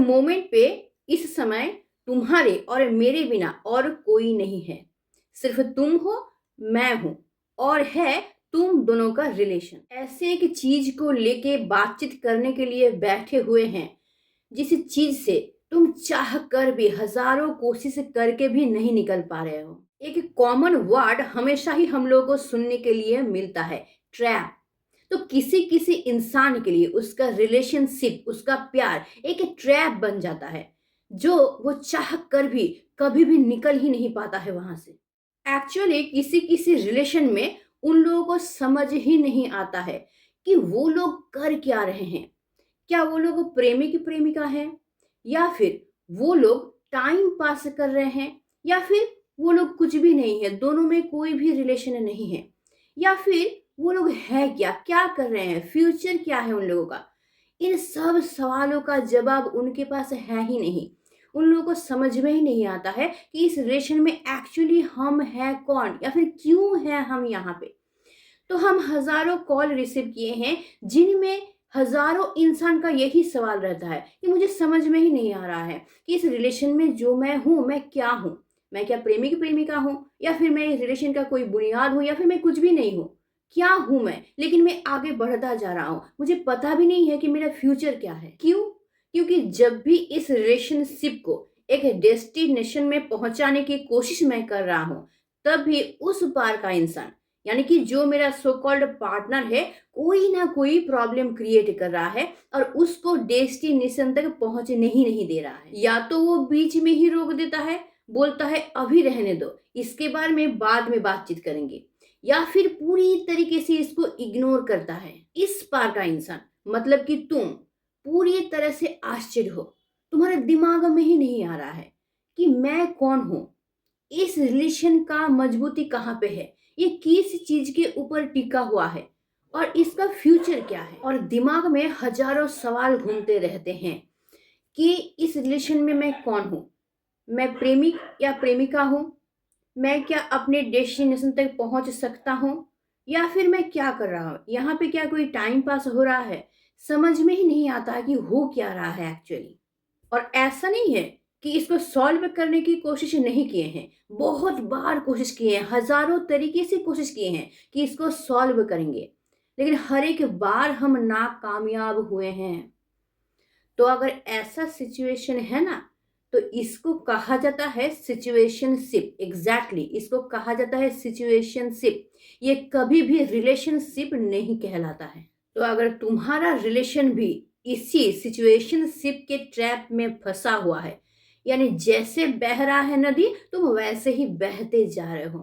Moment पे इस समय तुम्हारे और मेरे बिना और कोई नहीं है। सिर्फ तुम हो, मैं हूं और है तुम दोनों का रिलेशन। ऐसे एक चीज को लेके बातचीत करने के लिए बैठे हुए हैं जिस चीज से तुम चाह कर भी हजारों कोशिश करके भी नहीं निकल पा रहे हो। एक कॉमन वर्ड हमेशा ही हम लोगों को सुनने के लिए मिलता है, ट्रैप। तो किसी किसी इंसान के लिए उसका रिलेशनशिप, उसका प्यार एक ट्रैप बन जाता है जो वो चाह कर भी कभी भी निकल ही नहीं पाता है वहां से। एक्चुअली किसी किसी रिलेशन में उन लोगों को समझ ही नहीं आता है कि वो लोग कर क्या रहे हैं। क्या वो लोग प्रेमी की प्रेमिका हैं, या फिर वो लोग टाइम पास कर रहे हैं, या फिर वो लोग कुछ भी नहीं है, दोनों में कोई भी रिलेशन नहीं है, या फिर वो लोग है क्या, क्या कर रहे हैं, फ्यूचर क्या है उन लोगों का। इन सब सवालों का जवाब उनके पास है ही नहीं। उन लोगों को समझ में ही नहीं आता है कि इस रिलेशन में एक्चुअली हम हैं कौन, या फिर क्यों हैं हम यहाँ पे। तो हम हजारों कॉल रिसीव किए हैं जिनमें हजारों इंसान का यही सवाल रहता है कि मुझे समझ में ही नहीं आ रहा है कि इस रिलेशन में जो मैं हूँ, मैं क्या हूँ। मैं क्या प्रेमी की प्रेमिका हूँ, या फिर मैं इस रिलेशन का कोई बुनियाद हूँ, या फिर मैं कुछ भी नहीं हूँ। क्या हूँ मैं, लेकिन मैं आगे बढ़ता जा रहा हूँ, मुझे पता भी नहीं है कि मेरा फ्यूचर क्या है। क्यों? क्योंकि जब भी इस रिलेशनशिप को एक डेस्टिनेशन में पहुंचाने की कोशिश मैं कर रहा हूँ, तब भी उस पार का इंसान, यानी कि जो मेरा सो कॉल्ड पार्टनर है, कोई ना कोई प्रॉब्लम क्रिएट कर रहा है और उसको डेस्टिनेशन तक पहुंचने ही नहीं दे रहा है। या तो वो बीच में ही रोक देता है, बोलता है अभी रहने दो, इसके बारे में बाद में बातचीत करेंगे, या फिर पूरी तरीके से इसको इग्नोर करता है। इस पार का इंसान, मतलब कि तुम, पूरी तरह से आश्चर्य हो। तुम्हारे दिमाग में ही नहीं आ रहा है कि मैं कौन हूं, इस रिलेशन का मजबूती कहाँ पे है, ये किस चीज के ऊपर टिका हुआ है, और इसका फ्यूचर क्या है। और दिमाग में हजारों सवाल घूमते रहते हैं कि इस रिलेशन में मैं कौन हूँ, मैं प्रेमिक या प्रेमिका हूँ, मैं क्या अपने डेस्टिनेशन तक पहुंच सकता हूँ, या फिर मैं क्या कर रहा हूँ यहाँ पे, क्या कोई टाइम पास हो रहा है। समझ में ही नहीं आता कि हो क्या रहा है एक्चुअली। और ऐसा नहीं है कि इसको सॉल्व करने की कोशिश नहीं किए हैं, बहुत बार कोशिश किए हैं, हजारों तरीके से कोशिश किए हैं कि इसको सॉल्व करेंगे, लेकिन हर एक बार हम नाकामयाब हुए हैं। तो अगर ऐसा सिचुएशन है ना, तो इसको कहा जाता है सिचुएशनशिप। एग्जैक्टली इसको कहा जाता है सिचुएशनशिप। ये कभी भी रिलेशनशिप नहीं कहलाता है। तो अगर तुम्हारा रिलेशन भी इसी सिचुएशनशिप के ट्रैप में फंसा हुआ है, यानी जैसे बह रहा है नदी, तुम वैसे ही बहते जा रहे हो,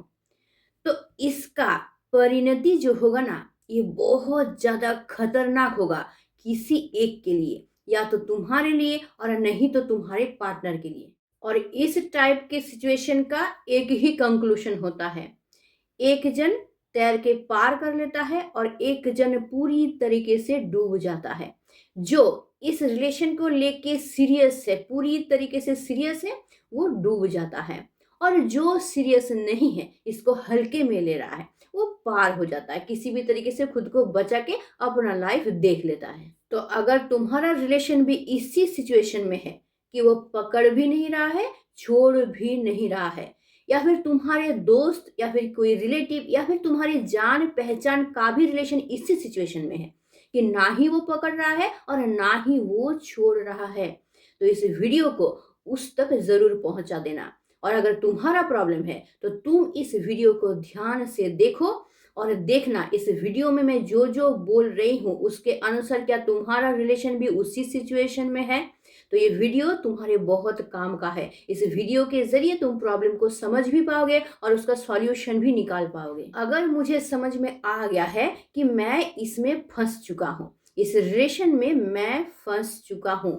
तो इसका परिणति जो होगा ना, ये बहुत ज्यादा खतरनाक होगा किसी एक के लिए, या तो तुम्हारे लिए और नहीं तो तुम्हारे पार्टनर के लिए। और इस टाइप के सिचुएशन का एक ही कंक्लूजन होता है, एक जन तैर के पार कर लेता है और एक जन पूरी तरीके से डूब जाता है। जो इस रिलेशन को लेके सीरियस है, पूरी तरीके से सीरियस है, वो डूब जाता है। और जो सीरियस नहीं है, इसको हल्के में ले रहा है, वो पार हो जाता है, किसी भी तरीके से खुद को बचा के अपना लाइफ देख लेता है। तो अगर तुम्हारा रिलेशन भी इसी सिचुएशन में है कि वो पकड़ भी नहीं रहा है, छोड़ भी नहीं रहा है, या फिर तुम्हारे दोस्त या फिर कोई रिलेटिव या फिर तुम्हारी जान पहचान का भी रिलेशन इसी सिचुएशन में है कि ना ही वो पकड़ रहा है और ना ही वो छोड़ रहा है, तो इस वीडियो को उस तक जरूर पहुंचा देना। और अगर तुम्हारा प्रॉब्लम है तो तुम इस वीडियो को ध्यान से देखो और देखना इस वीडियो में मैं जो जो बोल रही हूँ उसके अनुसार क्या तुम्हारा रिलेशन भी उसी सिचुएशन में है। तो ये वीडियो तुम्हारे बहुत काम का है। इस वीडियो के जरिए तुम प्रॉब्लम को समझ भी पाओगे और उसका सॉल्यूशन भी निकाल पाओगे। अगर मुझे समझ में आ गया है कि मैं इसमें फंस चुका हूँ, इस रिलेशन में मैं फंस चुका हूँ,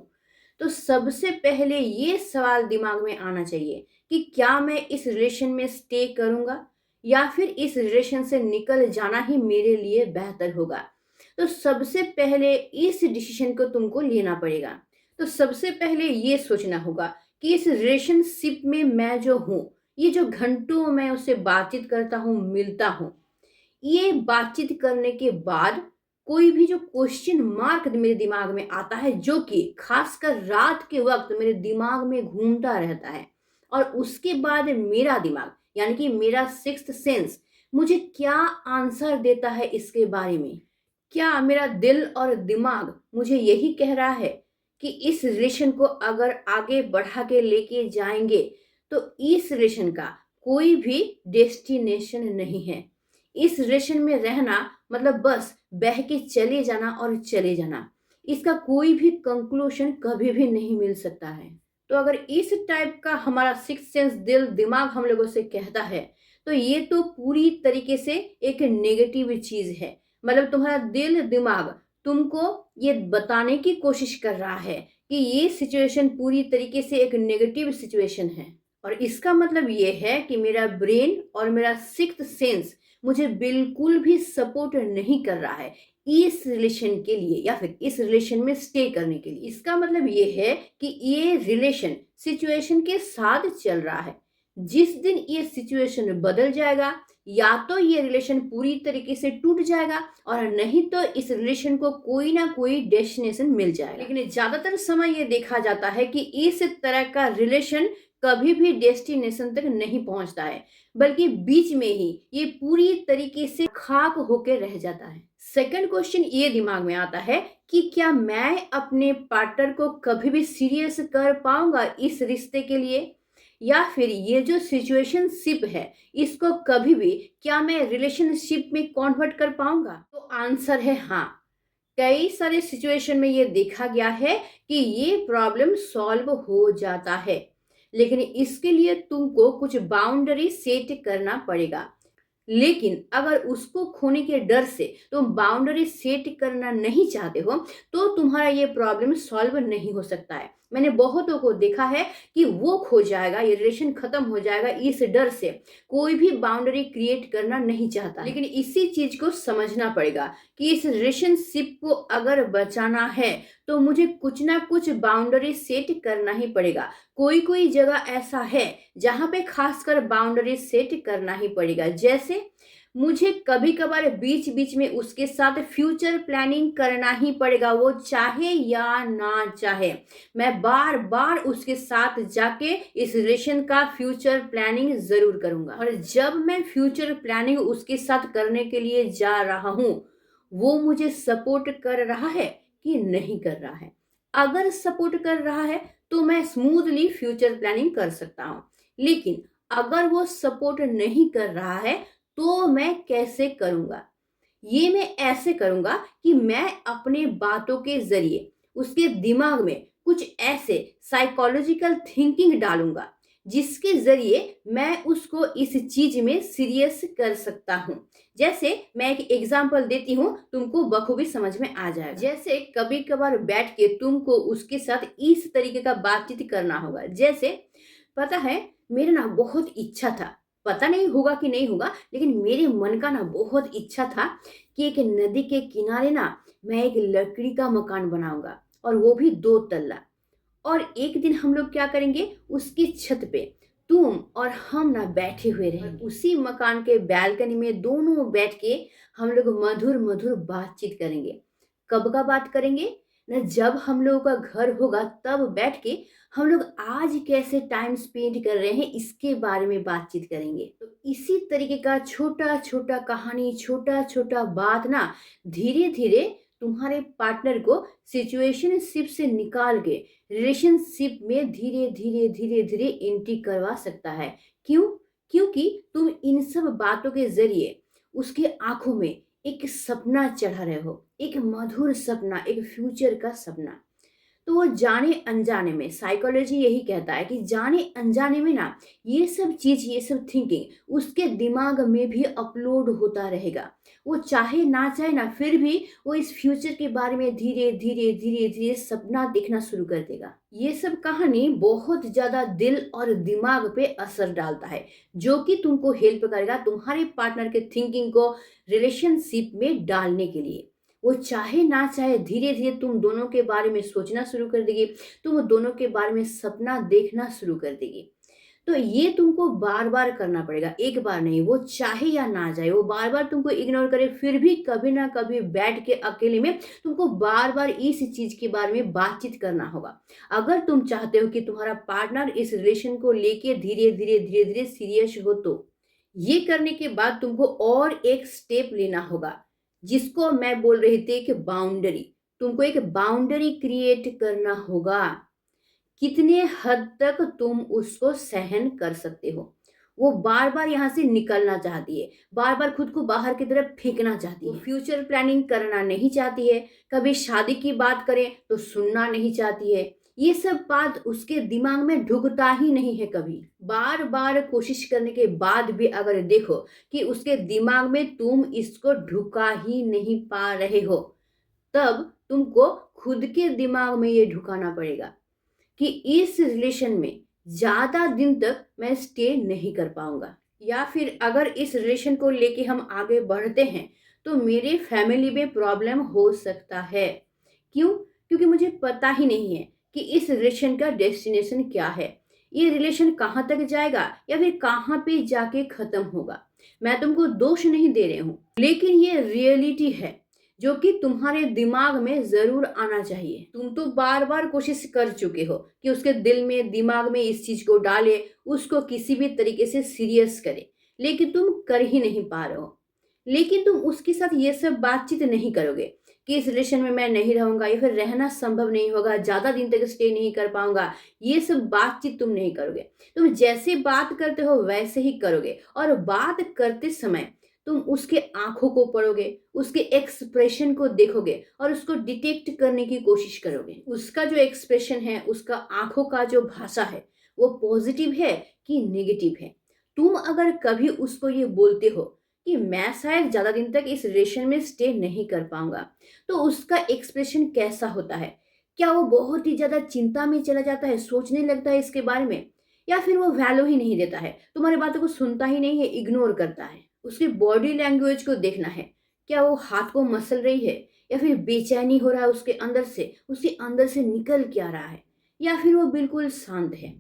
तो सबसे पहले ये सवाल दिमाग में आना चाहिए कि क्या मैं इस रिलेशन में स्टे करूंगा, या फिर इस रिलेशन से निकल जाना ही मेरे लिए बेहतर होगा। तो सबसे पहले इस डिसीजन को तुमको लेना पड़ेगा। तो सबसे पहले ये सोचना होगा कि इस रिलेशनशिप में मैं जो हूँ, ये जो घंटों मैं उससे बातचीत करता हूँ, मिलता हूँ, ये बातचीत करने के बाद कोई भी जो क्वेश्चन मार्क मेरे दिमाग में आता है, जो कि खासकर रात के वक्त मेरे दिमाग में घूमता रहता है, और उसके बाद मेरा दिमाग यानी कि मेरा सिक्स्थ सेंस मुझे क्या आंसर देता है इसके बारे में। क्या मेरा दिल और दिमाग मुझे यही कह रहा है कि इस रिलेशन को अगर आगे बढ़ा के लेके जाएंगे तो इस रिलेशन का कोई भी डेस्टिनेशन नहीं है। इस रिलेशन में रहना मतलब बस बह के चले जाना और चले जाना। इसका कोई भी कंक्लूजन कभी भी नहीं मिल सकता है। तो अगर इस टाइप का हमारा सिक्स सेंस दिल दिमाग हम लोगों से कहता है तो ये तो पूरी तरीके से एक नेगेटिव चीज है। मतलब तुम्हारा दिल दिमाग तुमको ये बताने की कोशिश कर रहा है कि ये सिचुएशन पूरी तरीके से एक नेगेटिव सिचुएशन है, और इसका मतलब ये है कि मेरा ब्रेन और मेरा सिक्स्थ सेंस मुझे बिल्कुल भी सपोर्ट नहीं कर रहा है इस रिलेशन के लिए या फिर इस रिलेशन में स्टे करने के लिए। इसका मतलब ये है कि ये रिलेशन सिचुएशन के साथ चल रहा है। जिस दिन ये सिचुएशन बदल जाएगा या तो ये रिलेशन पूरी तरीके से टूट जाएगा और नहीं तो इस रिलेशन को कोई ना कोई डेस्टिनेशन मिल जाएगा। लेकिन ज्यादातर समय ये देखा जाता है कि इस तरह का रिलेशन कभी भी डेस्टिनेशन तक नहीं पहुंचता है, बल्कि बीच में ही ये पूरी तरीके से खाक होके रह जाता है। सेकंड क्वेश्चन ये दिमाग में आता है कि क्या मैं अपने पार्टनर को कभी भी सीरियस कर पाऊंगा इस रिश्ते के लिए, या फिर ये जो सिचुएशनशिप है इसको कभी भी क्या मैं रिलेशनशिप में कन्वर्ट कर पाऊंगा। तो आंसर है हाँ। कई सारे सिचुएशन में ये देखा गया है कि ये प्रॉब्लम सॉल्व हो जाता है, लेकिन इसके लिए तुमको कुछ बाउंड्री सेट करना पड़ेगा। लेकिन अगर उसको खोने के डर से तुम बाउंड्री सेट करना नहीं चाहते हो तो तुम्हारा ये प्रॉब्लम सॉल्व नहीं हो सकता है। मैंने बहुतों को देखा है कि वो खो जाएगा, ये रिलेशन खत्म हो जाएगा, इस डर से कोई भी बाउंड्री क्रिएट करना नहीं चाहता। लेकिन इसी चीज को समझना पड़ेगा कि इस रिलेशनशिप को अगर बचाना है तो मुझे कुछ ना कुछ बाउंड्री सेट करना ही पड़ेगा। कोई कोई जगह ऐसा है जहां पे खासकर बाउंड्री सेट करना ही पड़ेगा। जैसे मुझे कभी कभार बीच बीच में उसके साथ फ्यूचर प्लानिंग करना ही पड़ेगा, वो चाहे या ना चाहे। मैं बार बार उसके साथ जाके इस रिलेशन का फ्यूचर प्लानिंग जरूर करूंगा, और जब मैं फ्यूचर प्लानिंग उसके साथ करने के लिए जा रहा हूं वो मुझे सपोर्ट कर रहा है कि नहीं कर रहा है। अगर सपोर्ट कर रहा है तो मैं स्मूथली फ्यूचर प्लानिंग कर सकता हूँ, लेकिन अगर वो सपोर्ट नहीं कर रहा है तो मैं कैसे करूंगा। ये मैं ऐसे करूंगा कि मैं अपने बातों के जरिए उसके दिमाग में कुछ ऐसे साइकोलॉजिकल थिंकिंग डालूंगा जिसके जरिए मैं उसको इस चीज में सीरियस कर सकता हूँ। जैसे मैं एक एग्जांपल देती हूँ, तुमको बखूबी समझ में आ जाएगा। जैसे कभी कभार बैठ के तुमको उसके साथ इस तरीके का बातचीत करना होगा। जैसे पता है मेरा ना बहुत इच्छा था, पता नहीं होगा कि नहीं होगा, लेकिन मेरे मन का ना बहुत इच्छा था कि एक नदी के किनारे ना मैं एक लकड़ी का मकान बनाऊंगा, और वो भी 2 तल्ला। और एक दिन हम लोग क्या करेंगे, उसकी छत पे तुम और हम ना बैठे हुए रहेंगे। उसी मकान के बैल्कनी में दोनों बैठ के हम लोग मधुर मधुर बातचीत करेंगे। कब का बात करेंगे ना, जब हम लोगों का घर होगा तब बैठ के हम लोग आज कैसे टाइम स्पेंड कर रहे हैं इसके बारे में बातचीत करेंगे। तो इसी तरीके का छोटा छोटा कहानी, छोटा छोटा बात ना धीरे धीरे तुम्हारे पार्टनर को सिचुएशनशिप से निकाल के रिलेशनशिप में धीरे धीरे धीरे धीरे एंट्री करवा सकता है। क्यों? क्योंकि तुम इन सब बातों के जरिए उसके आंखों में एक सपना चढ़ा रहे हो, एक मधुर सपना, एक फ्यूचर का सपना। तो वो जाने अनजाने में, साइकोलॉजी यही कहता है कि जाने अनजाने में ना ये सब चीज, ये सब थिंकिंग उसके दिमाग में भी अपलोड होता रहेगा। वो चाहे ना चाहे ना फिर भी वो इस फ्यूचर के बारे में धीरे धीरे धीरे धीरे सपना देखना शुरू कर देगा। ये सब कहानी बहुत ज्यादा दिल और दिमाग पे असर डालता है, जो कि तुमको हेल्प करेगा तुम्हारे पार्टनर के थिंकिंग को रिलेशनशिप में डालने के लिए। वो चाहे ना चाहे धीरे धीरे तुम दोनों के बारे में सोचना शुरू कर देगी, तुम दोनों के बारे में सपना देखना शुरू कर देगी। तो ये तुमको बार बार करना पड़ेगा, एक बार नहीं। वो चाहे या ना चाहे, वो बार बार तुमको इग्नोर करे, फिर भी कभी ना कभी बैठ के अकेले में तुमको बार बार इस चीज के बारे में बातचीत करना होगा। अगर तुम चाहते हो कि तुम्हारा पार्टनर इस रिलेशन को लेके धीरे धीरे धीरे धीरे सीरियस हो, तो ये करने के बाद तुमको और एक स्टेप लेना होगा, जिसको मैं बोल रही थी कि बाउंड्री। तुमको एक बाउंड्री क्रिएट करना होगा। कितने हद तक तुम उसको सहन कर सकते हो। वो बार बार यहाँ से निकलना चाहती है, बार बार खुद को बाहर की तरफ फेंकना चाहती है, फ्यूचर प्लानिंग करना नहीं चाहती है, कभी शादी की बात करें तो सुनना नहीं चाहती है। ये सब बात उसके दिमाग में ढुकता ही नहीं है कभी। बार बार कोशिश करने के बाद भी अगर देखो कि उसके दिमाग में तुम इसको ढुका ही नहीं पा रहे हो, तब तुमको खुद के दिमाग में ये ढुकाना पड़ेगा कि इस रिलेशन में ज़्यादा दिन तक मैं स्टे नहीं कर पाऊंगा, या फिर अगर इस रिलेशन को लेके हम आगे बढ़ते हैं तो मेरे फैमिली में प्रॉब्लम हो सकता है। क्यों? क्योंकि मुझे पता ही नहीं है कि इस रिलेशन का डेस्टिनेशन क्या है, ये रिलेशन कहाँ तक जाएगा या फिर कहाँ पे जाके ख़त्म होगा। मैं तुमको दोष नहीं दे रही हूँ, लेकिन ये रियलिटी है जो कि तुम्हारे दिमाग में जरूर आना चाहिए। तुम तो बार बार कोशिश कर चुके हो कि उसके दिल में दिमाग में इस चीज को डाले, उसको किसी भी तरीके से सीरियस करे, लेकिन तुम कर ही नहीं पा रहे हो। लेकिन तुम उसके साथ ये सब बातचीत नहीं करोगे कि इस रिलेशन में मैं नहीं रहूंगा या फिर रहना संभव नहीं होगा, ज्यादा दिन तक स्टे नहीं कर पाऊंगा। ये सब बातचीत तुम नहीं करोगे। तुम जैसे बात करते हो वैसे ही करोगे, और बात करते समय तुम उसके आंखों को पढ़ोगे, उसके एक्सप्रेशन को देखोगे और उसको डिटेक्ट करने की कोशिश करोगे। उसका जो एक्सप्रेशन है, उसका आंखों का जो भाषा है, वो पॉजिटिव है कि नेगेटिव है। तुम अगर कभी उसको ये बोलते हो कि मैं शायद ज्यादा दिन तक इस रिलेशन में स्टे नहीं कर पाऊंगा, तो उसका एक्सप्रेशन कैसा होता है? क्या वो बहुत ही ज्यादा चिंता में चला जाता है, सोचने लगता है इसके बारे में, या फिर वो वैल्यू ही नहीं देता है, तुम्हारी बातों को सुनता ही नहीं है, इग्नोर करता है? उसकी बॉडी लैंग्वेज को देखना है। क्या वो हाथ को मसल रही है, या फिर बेचैनी हो रहा है उसके अंदर से निकल क्या रहा है, या फिर वो बिल्कुल शांत है?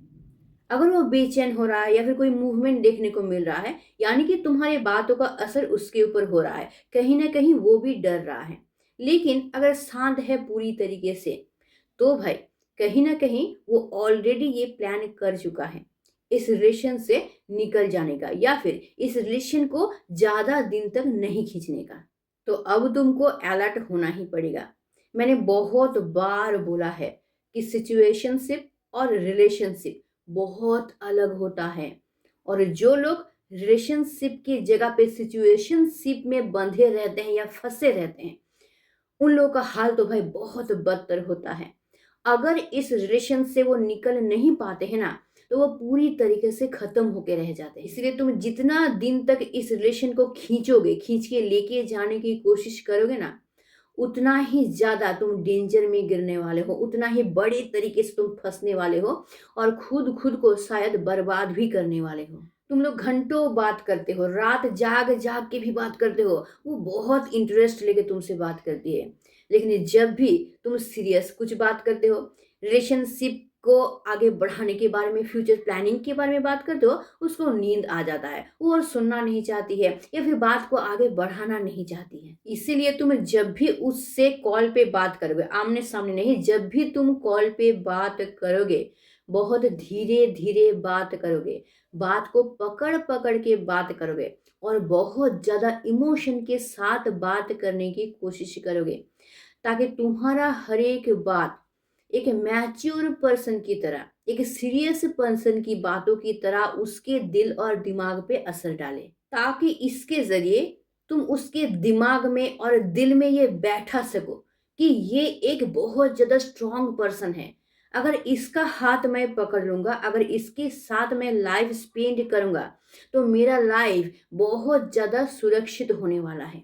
अगर वो बेचैन हो रहा है या फिर कोई मूवमेंट देखने को मिल रहा है, यानी कि तुम्हारी बातों का असर उसके ऊपर हो रहा है, कहीं ना कहीं वो भी डर रहा है। लेकिन अगर शांत है पूरी तरीके से, तो भाई कहीं ना कहीं वो ऑलरेडी ये प्लान कर चुका है इस रिलेशन से निकल जाने का, या फिर इस रिलेशन को ज्यादा दिन तक नहीं खींचने का। तो अब तुमको अलर्ट होना ही पड़ेगा। मैंने बहुत बार बोला है कि सिचुएशनशिप और रिलेशनशिप बहुत अलग होता है, और जो लोग रिलेशनशिप की जगह पे सिचुएशनशिप में बंधे रहते हैं या फंसे रहते हैं, उन लोगों का हाल तो भाई बहुत बदतर होता है। अगर इस रिलेशन से वो निकल नहीं पाते हैं ना, तो वो पूरी तरीके से खत्म होके रह जाते हैं। इसलिए तुम जितना दिन तक इस रिलेशन को खींचोगे, खींच के लेके जाने की कोशिश करोगे ना, उतना ही ज्यादा तुम डेंजर में गिरने वाले हो, उतना ही बड़े तरीके से तुम फंसने वाले हो, और खुद खुद को शायद बर्बाद भी करने वाले हो। तुम लोग घंटों बात करते हो, रात जाग जाग के भी बात करते हो, वो बहुत इंटरेस्ट लेके तुमसे बात करती है, लेकिन जब भी तुम सीरियस कुछ बात करते हो, रिलेशनशिप को आगे बढ़ाने के बारे में, फ्यूचर प्लानिंग के बारे में बात करते हो, उसको नींद आ जाता है, वो और सुनना नहीं चाहती है या फिर बात को आगे बढ़ाना नहीं चाहती है। इसीलिए तुम जब भी उससे कॉल पे बात करोगे, आमने सामने नहीं, जब भी तुम कॉल पे बात करोगे, बहुत धीरे धीरे बात करोगे, बात को पकड़ पकड़ के बात करोगे, और बहुत ज्यादा इमोशन के साथ बात करने की कोशिश करोगे, ताकि तुम्हारा हर एक बात एक मैच्योर पर्सन की तरह, एक सीरियस पर्सन की बातों की तरह उसके दिल और दिमाग पे असर डाले, ताकि इसके जरिए तुम उसके दिमाग में और दिल में ये बैठा सको कि ये एक बहुत ज्यादा स्ट्रांग पर्सन है। अगर इसका हाथ मैं पकड़ लूंगा, अगर इसके साथ मैं लाइफ स्पेंड करूंगा, तो मेरा लाइफ बहुत ज्यादा सुरक्षित होने वाला है।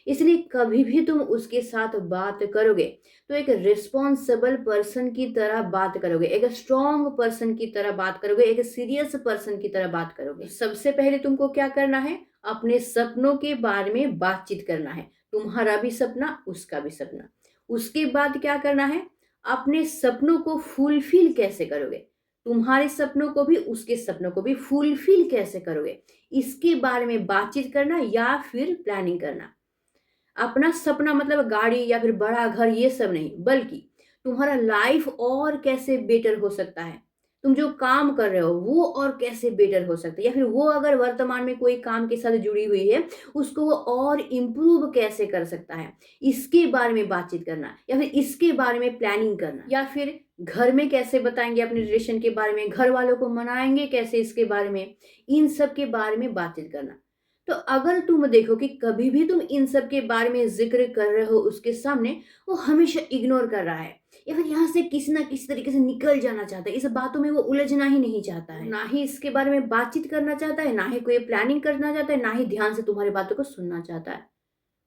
इसलिए कभी भी तुम उसके साथ बात करोगे तो एक रिस्पॉन्सिबल पर्सन की तरह बात करोगे, एक स्ट्रॉन्ग पर्सन की तरह बात करोगे, एक सीरियस पर्सन की तरह बात करोगे। सबसे पहले तुमको क्या करना है? अपने सपनों के बारे में बातचीत करना है, तुम्हारा भी सपना, उसका भी सपना। उसके बाद क्या करना है? अपने सपनों को फुलफिल कैसे करोगे? तुम्हारे सपनों को भी उसके सपनों को भी फुलफिल कैसे करोगे, इसके बारे में बातचीत करना या फिर प्लानिंग करना। अपना सपना मतलब गाड़ी या फिर बड़ा घर ये सब नहीं, बल्कि तुम्हारा लाइफ और कैसे बेटर हो सकता है, तुम जो काम कर रहे हो वो और कैसे बेटर हो सकता है, या फिर वो अगर वर्तमान में कोई काम के साथ जुड़ी हुई है उसको वो और इम्प्रूव कैसे कर सकता है, इसके बारे में बातचीत करना या फिर इसके बारे में प्लानिंग करना। या फिर घर में कैसे बताएंगे अपने रिलेशन के बारे में, घर वालों को मनाएंगे कैसे इसके बारे में, इन सब के बारे में बातचीत करना। तो अगर तुम देखो कि कभी भी तुम इन सब के बारे में जिक्र कर रहे हो उसके सामने, वो हमेशा इग्नोर कर रहा है या फिर यहाँ से किसी ना किसी तरीके से निकल जाना चाहता है, इस बातों में वो उलझना ही नहीं चाहता है, ना ही इसके बारे में बातचीत करना चाहता है, ना ही कोई प्लानिंग करना चाहता है, ना ही ध्यान से तुम्हारी बातों को सुनना चाहता है।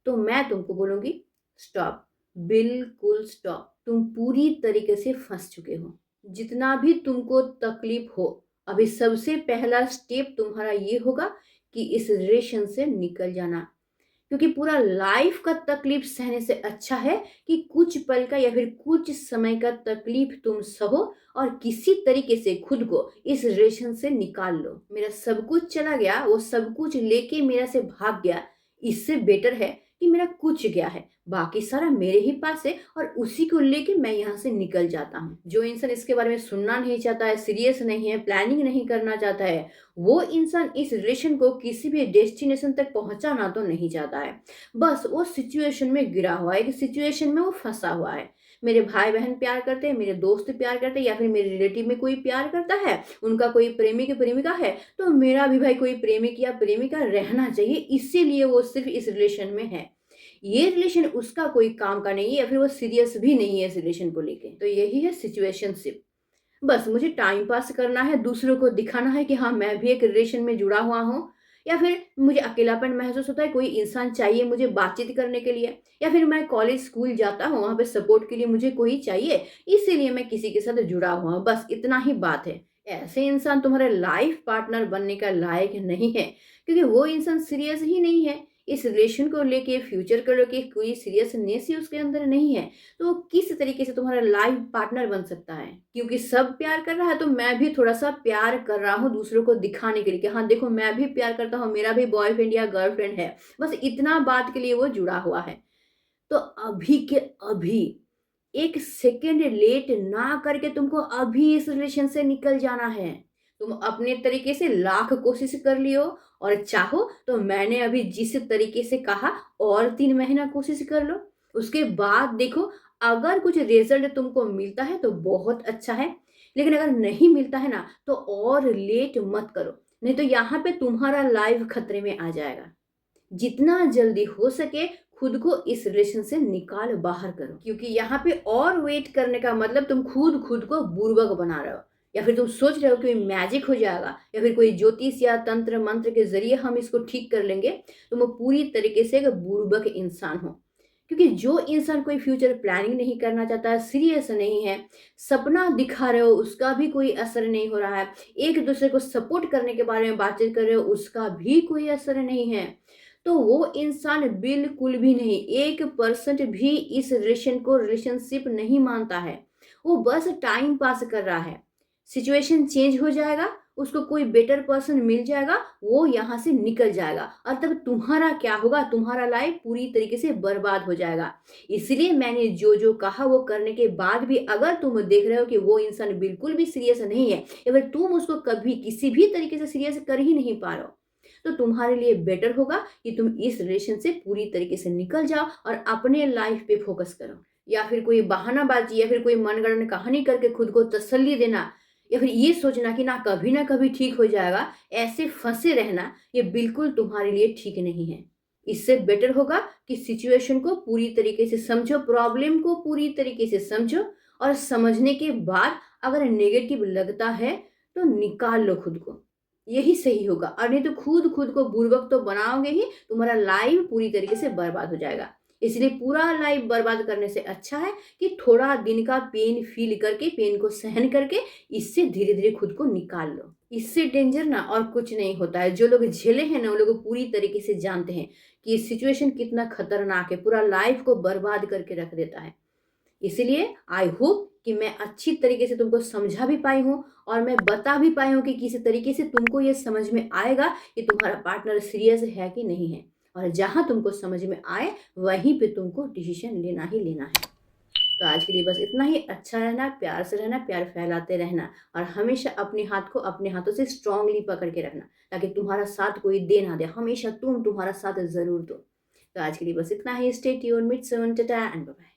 तो मैं तुमको बोलूंगी स्टॉप, बिल्कुल स्टॉप। तुम पूरी तरीके से फंस चुके हो। जितना भी तुमको तकलीफ हो, अभी सबसे पहला स्टेप तुम्हारा ये होगा कि इस रिलेशन से निकल जाना, क्योंकि पूरा लाइफ का तकलीफ सहने से अच्छा है कि कुछ पल का या फिर कुछ समय का तकलीफ तुम सहो और किसी तरीके से खुद को इस रिलेशन से निकाल लो। मेरा सब कुछ चला गया, वो सब कुछ लेके मेरा से भाग गया, इससे बेटर है कि मेरा कुछ गया है, बाकी सारा मेरे ही पास है और उसी को लेके मैं यहाँ से निकल जाता हूँ। जो इंसान इसके बारे में सुनना नहीं चाहता है, सीरियस नहीं है, प्लानिंग नहीं करना चाहता है, वो इंसान इस रिलेशन को किसी भी डेस्टिनेशन तक पहुंचाना तो नहीं चाहता है, बस वो सिचुएशन में गिरा हुआ है, कि सिचुएशन में वो फंसा हुआ है। मेरे भाई बहन प्यार करते हैं, मेरे दोस्त प्यार करते हैं, या फिर मेरे रिलेटिव में कोई प्यार करता है, उनका कोई प्रेमिक या प्रेमिका है, तो मेरा भी भाई कोई प्रेमिक या प्रेमिका रहना चाहिए, इसीलिए वो सिर्फ इस रिलेशन में है। ये रिलेशन उसका कोई काम का नहीं है या फिर वो सीरियस भी नहीं है इस रिलेशन को लेके। तो यही है सिचुएशनशिप। बस मुझे टाइम पास करना है, दूसरों को दिखाना है कि हाँ मैं भी एक रिलेशन में जुड़ा हुआ हूँ, या फिर मुझे अकेलापन महसूस होता है, कोई इंसान चाहिए मुझे बातचीत करने के लिए, या फिर मैं कॉलेज स्कूल जाता हूँ वहाँ पे सपोर्ट के लिए मुझे कोई चाहिए, इसीलिए मैं किसी के साथ जुड़ा हुआ हूँ, बस इतना ही बात है। ऐसे इंसान तुम्हारे लाइफ पार्टनर बनने का लायक नहीं है, क्योंकि वो इंसान सीरियस ही नहीं है इस रिलेशन को लेके, फ्यूचर को लेके कोई सीरियसनेस ही उसके अंदर नहीं है, तो वो किस तरीके से तुम्हारा लाइफ पार्टनर बन सकता है। क्योंकि सब प्यार कर रहा है तो मैं भी थोड़ा सा प्यार कर रहा हूँ दूसरों को दिखाने के लिए कि हाँ देखो मैं भी प्यार करता हूँ, मेरा भी बॉयफ्रेंड या गर्लफ्रेंड है, बस इतना बात के लिए वो जुड़ा हुआ है। तो अभी के अभी, एक सेकेंड लेट ना करके तुमको अभी इस रिलेशन से निकल जाना है। तुम अपने तरीके से लाख कोशिश कर लियो, और चाहो तो मैंने अभी जिस तरीके से कहा और 3 महीना कोशिश कर लो, उसके बाद देखो अगर कुछ रिजल्ट तुमको मिलता है तो बहुत अच्छा है, लेकिन अगर नहीं मिलता है ना तो और लेट मत करो, नहीं तो यहाँ पे तुम्हारा लाइफ खतरे में आ जाएगा। जितना जल्दी हो सके खुद को इस रिलेशन से निकाल बाहर करो, क्योंकि यहाँ पे और वेट करने का मतलब तुम खुद को बुर्बक बना रहे हो, या फिर तुम सोच रहे हो कि मैजिक हो जाएगा या फिर कोई ज्योतिष या तंत्र मंत्र के जरिए हम इसको ठीक कर लेंगे। तुम पूरी तरीके से एक बुर्बक इंसान हो, क्योंकि जो इंसान कोई फ्यूचर प्लानिंग नहीं करना चाहता है, सीरियस नहीं है, सपना दिखा रहे हो उसका भी कोई असर नहीं हो रहा है, एक दूसरे को सपोर्ट करने के बारे में बातचीत कर रहे हो उसका भी कोई असर नहीं है, तो वो इंसान बिल्कुल भी नहीं, 1% भी इस रिलेशन को रिलेशनशिप नहीं मानता है। वो बस टाइम पास कर रहा है, सिचुएशन चेंज हो जाएगा, उसको कोई बेटर पर्सन मिल जाएगा, वो यहाँ से निकल जाएगा, और तब तुम्हारा क्या होगा, तुम्हारा लाइफ पूरी तरीके से बर्बाद हो जाएगा। इसलिए मैंने जो जो कहा वो करने के बाद भी अगर तुम देख रहे हो कि वो इंसान बिल्कुल भी सीरियस नहीं है, या फिर तुम उसको कभी किसी भी तरीके से सीरियस कर ही नहीं पा रहे हो, तो तुम्हारे लिए बेटर होगा कि तुम इस रिलेशन से पूरी तरीके से निकल जाओ और अपने लाइफ पे फोकस करो। या फिर कोई बहानाबाजी या फिर कोई मनगढ़ंत कहानी करके खुद को तसल्ली देना, या फिर ये सोचना कि ना कभी ठीक हो जाएगा, ऐसे फंसे रहना, ये बिल्कुल तुम्हारे लिए ठीक नहीं है। इससे बेटर होगा कि सिचुएशन को पूरी तरीके से समझो, प्रॉब्लम को पूरी तरीके से समझो, और समझने के बाद अगर नेगेटिव लगता है तो निकाल लो खुद को, यही सही होगा। और नहीं तो खुद को बुर्बक तो बनाओगे ही, तुम्हारा लाइफ पूरी तरीके से बर्बाद हो जाएगा। इसलिए पूरा लाइफ बर्बाद करने से अच्छा है कि थोड़ा दिन का पेन फील करके, पेन को सहन करके, इससे धीरे धीरे खुद को निकाल लो। इससे डेंजर ना और कुछ नहीं होता है। जो लोग झेले हैं ना वो लोग पूरी तरीके से जानते हैं कि ये सिचुएशन कितना खतरनाक है, पूरा लाइफ को बर्बाद करके रख देता है। इसलिए आई होप कि मैं अच्छी तरीके से तुमको समझा भी पाई हूँ और मैं बता भी पाई हूँ कि किसी तरीके से तुमको ये समझ में आएगा कि तुम्हारा पार्टनर सीरियस है कि नहीं है। और जहाँ तुमको समझ में आए वहीं पे तुमको डिसीजन लेना ही लेना है। तो आज के लिए बस इतना ही। अच्छा रहना, प्यार से रहना, प्यार फैलाते रहना और हमेशा अपने हाथ को अपने हाथों से स्ट्रांगली पकड़ के रखना, ताकि तुम्हारा साथ कोई दे ना दे, हमेशा तुम तुम्हारा साथ ज़रूर दो। तो आज के लिए बस इतना ही। स्टे ट्यून्ड, मिट सून, टाटा एंड बाय बाय।